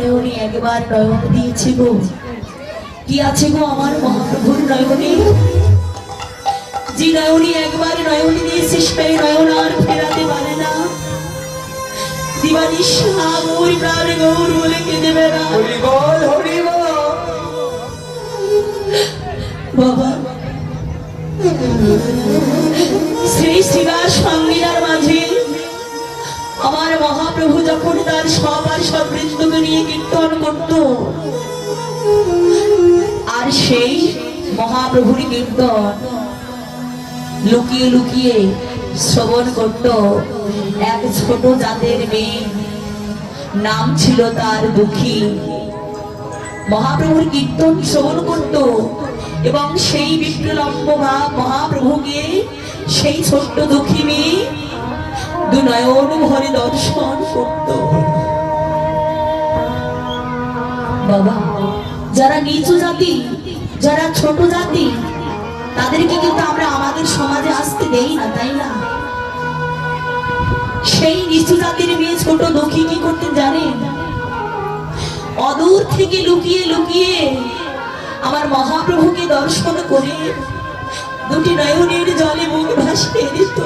নয়নে একবার নয়ন দিয়েছে গো। কি আছে গো আমার মহাপ্রভুর নয়নে? যে নয়নে একবার নয়ন দিয়েছে সেই নয়ন আর ফেরাতে পারে না। দিবানিশা মোর প্রাণ গৌর বলে কেঁদে বেড়া। হরি বল হরি বল। বাবা শ্রী শ্রীবাস সঙ্গীরার মাঝে আমার মহাপ্রভু যখন তার সবার সবৃন্দকে নিয়ে কীর্তন করত, আর সেই মহাপ্রভুর কীর্তন লুকিয়ে লুকিয়ে শ্রবণ করত এক ছোট জাতের মেয়ে, নাম ছিল তার দুঃখী। মহাপ্রভুর কীর্তন শ্রবণ করত এবং সেই বিপ্রলম্ব ভাব মহাপ্রভুকে সেই ছোট্ট দুঃখী মেয়ে দু নয়ন ভরে দর্শন করত। বাবা, যারা নিচু জাতি, যারা ছোট জাতি, তাদেরকে কিন্তু আমরা আমাদের সমাজে আসতে দেই না, তাই না? সেই নিচু জাতির মেয়ে ছোট দুঃখী কি করতে জানেন? অদূর থেকে লুকিয়ে লুকিয়ে আমার মহাপ্রভুকে দর্শন করে দুটি নয়নের জলে মুখ ভাসিয়ে দিত।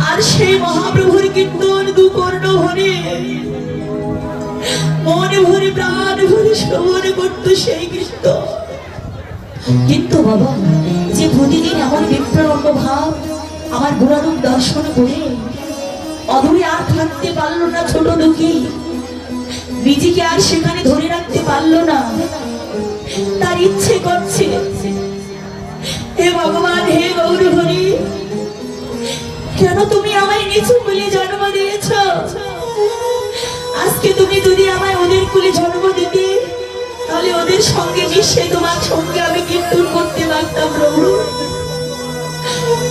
আর সেই মহাপ্রভুর কীর্তন দু কর্ণ ভরে মনে ভরে প্রাণ ভরে শ্রবণ করত সেই কীর্তন। কিন্তু বাবা, যে প্রতিদিন এমন বিপ্রলম্ব ভাব আমার গুণারূপ দর্শন করে অধরে আর থাকতে পারলো না ছোট দুঃখী, নিজেকে আর সেখানে ধরে রাখতে পারলো না, তার ইচ্ছে করছে, হে ভগবান, হে গৌর হরি, কেন তুমি আমায় নিচু কুলে জন্ম দিয়েছ? আজকে তুমি যদি আমায় ওদের কুলে জন্ম দিতে, তাহলে ওদের সঙ্গে মিশে তোমার সঙ্গে আমি কীর্তন করতে পারতাম। প্রভু,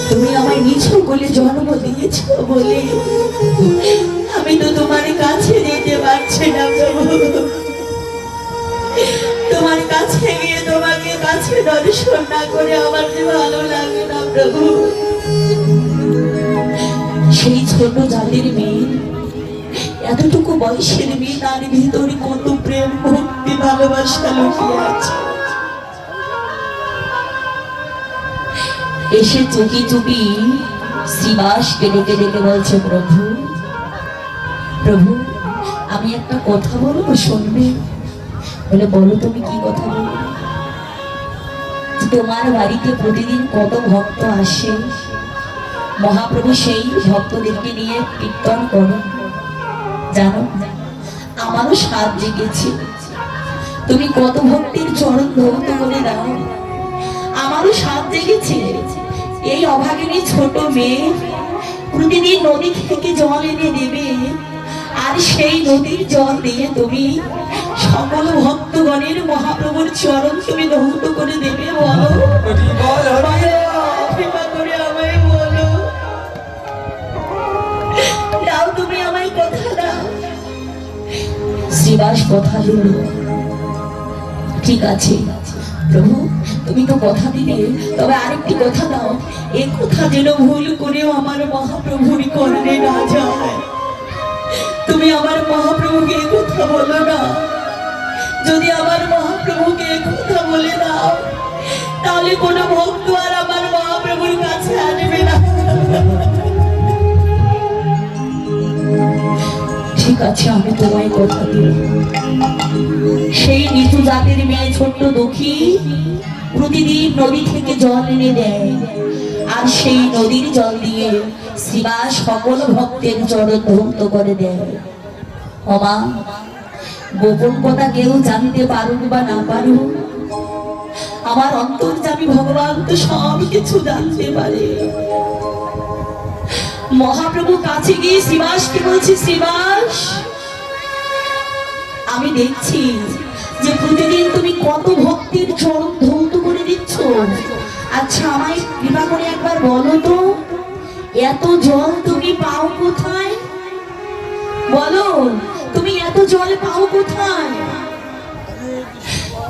তুমি আমায় নিচু কুলে জন্ম দিয়েছ বলে আমি তো তোমার কাছে যেতে পারছি না প্রভু। তোমার কাছে গিয়ে তোমাকে কাছে দর্শন না করে আমার যে ভালো লাগে না প্রভু। সেই ছোট জাতির মেয়ে, এতটুকু বয়সের মেয়ে, তার ভিতরে কত প্রেম ভক্তি ভালোবাসা লুকিয়ে আছে। এসে চুপি চুপি শ্রীবাসকে ডেকে ডেকে বলছে, প্রভু প্রভু, আমি একটা কথা বলবো, শুনবে? বলে, বলো তুমি কি কথা বলবে? তোমার বাড়িতে প্রতিদিন কত ভক্ত আসে, মহাপ্রভু সেই ভক্তদেরকে নিয়ে কীর্তন করে, জানো? আমারও স্বাদ জেগেছে, তুমি কত ভক্তির চরণ ধৌত করে দাও, আমারও স্বাদ জেগেছে। এই অভাগিনী ছোট মেয়ে প্রতিদিন নদী থেকে জল এনে দেবে, আর সেই নদীর জল দিয়ে তুমি সকল ভক্তগণের মহাপ্রভুর চরণ তুমি ধৌত করে দেবে। বলো, কৃপা করে আমায় বলো, দাও, তুমি আমায় কথা দাও। শ্রীবাস কথা দিল, ঠিক আছে প্রভু, তুমি তো কথা দিলে, তবে আরেকটি কথা দাও, এ কথা যেন ভুল করেও আমার মহাপ্রভুর কর্ণে না যায়। তুমি আমার মহাপ্রভুকে এ কথা বলো না। যদি আমার মহাপ্রভুকে এ কথা বলে দাও, তাহলে কোনো ভক্ত আর আমার মহাপ্রভুর কাছে আসবে না। ঠিক আছে, আমি তোমায় কথা দিই। সেই নিচু জাতের মেয়ে ছোট্ট দুঃখী প্রতিদিন নদী থেকে জল এনে দেয়, আর সেই নদীর জল দিয়ে শ্রীবাস সকল ভক্তের চরণ ধৌত করে দেয়। অমা, গোপন কথা কেউ জানতে পারুক বা না পারুক, আমার অন্তর্যামী ভগবান তো সব কিছু জানতে পারে। মহাপ্রভু কাছে গিয়ে শ্রীবাসকে বলছে, শ্রীবাস, আমি দেখছি যে প্রতিদিন তুমি কত ভক্তির চরণ ধৌত করে দিচ্ছ। আচ্ছা, আমায় কৃপা করে একবার বলো তো, এত জল তুমি পাও কোথায়? বলো, তুমি এত জল পাও কোথায়?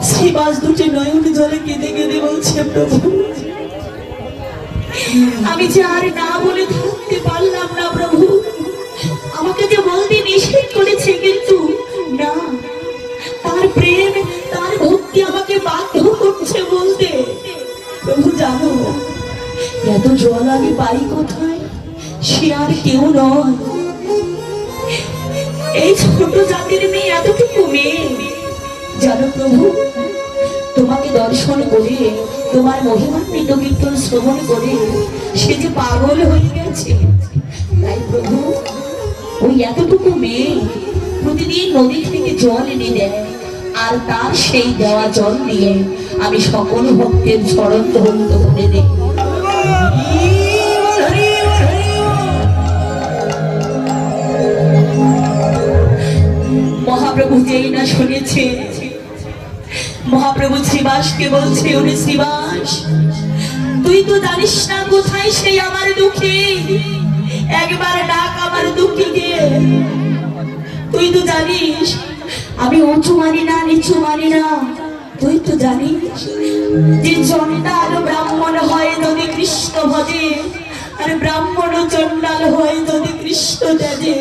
শ্রীবাস দুটি নয়ন জলে কেঁদে কেঁদে বলছে, প্রভু, আমি যে আর না বলে থাকতে পারলাম না প্রভু, আমাকে যে বলতে নিষেধ জল আমি পাই কোথায়? সে আর কেউ নয়, এই ছোট জাতির মেয়ে, এতটুকু মেয়ে। জানো প্রভু, তোমাকে দর্শন করে, তোমার মহিমান্বিত কীর্তন শ্রবণ করে সে যে পাগল হয়ে গেছে। তাই প্রভু, ওই এতটুকু মেয়ে প্রতিদিন নদী থেকে জল এনে দেয়, আর তার সেই দেওয়া জল দিয়ে আমি সকল ভক্তের চরণ ধৌত করে দিই। মহাপ্রভু যেই না শুনেছে, মহাপ্রভু শ্রীবাসকে বলছে, ওরে শ্রীবাস, তুই তো জানিস না কোথায় সেই আমার দুঃখী, একবার ডাক আমার দুঃখীকে। তুই তো জানিস আমি উঁচু মানি না, নিচু মানি না। তুই তো জানিস যে চন্ডাল ব্রাহ্মণ হয় যদি কৃষ্ণ ভজে, আর ব্রাহ্মণ চন্ডাল হয় যদি কৃষ্ণ ত্যাজে।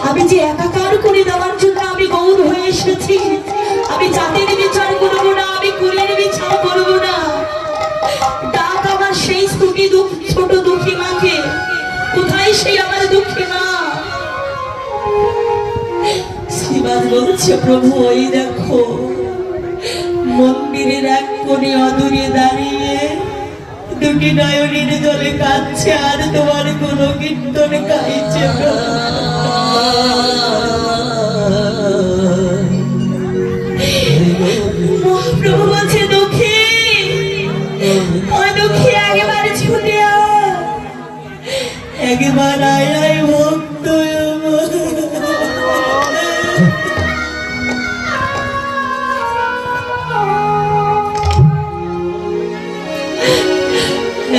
আমি যে একাকার করে দেওয়ার জন্য আমি গৌর হয়ে এসেছি। আমি জাতির বিচার করবো না, আমি কুলের বিচার করবো না। ডাক আমার সেই ছোটি ছোট দুঃখী মাকে, কোথায় সেই আমার দুঃখী মা? শ্রীবাস বলছে, প্রভু ওই দেখো মন্দিরের এক কোণে অদূরে দাঁড়িয়ে দুটি নয়নের জলে কাঁদছে, আর তোমার কোনো কীর্তন গাইছে। মহাপ্রভু বলছে, দুঃখী, ওই দুঃখী একবার ছুটে আয়, একবার আয় আয় ভক্ত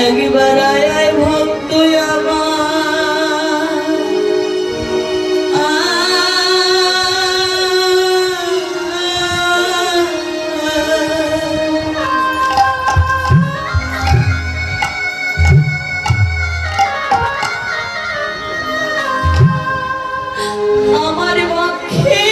একবার আয় আয় ভক্ত আমার। আমার পক্ষে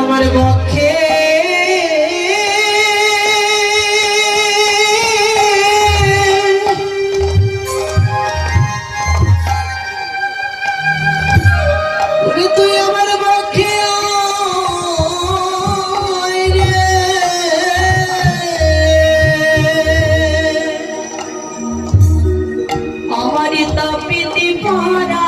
আমার পক্ষে তুই আমার পক্ষে আমার তাপিতে পারা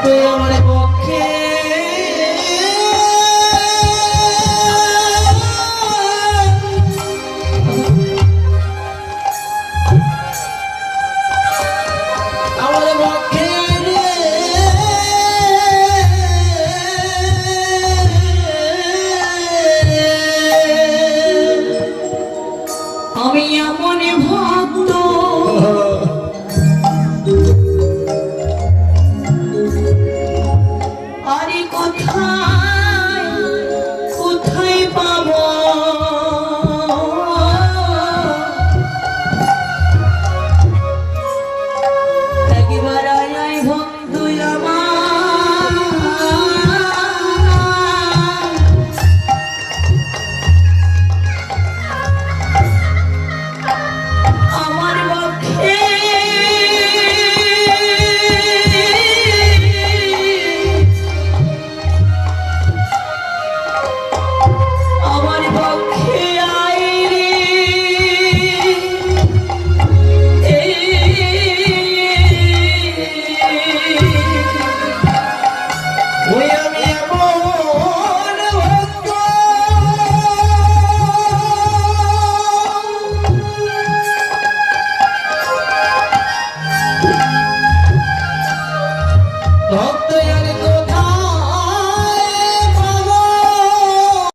তুই আমার পক্ষে আমার পক্ষে রে আমি এমন ভক্ত আরে কোথায় কোথায় পাবো একবার আয় ভক্ত আমার আমার পক্ষে আমার পক্ষে আয় রে ওই আমি এমন ভক্ত ভক্ত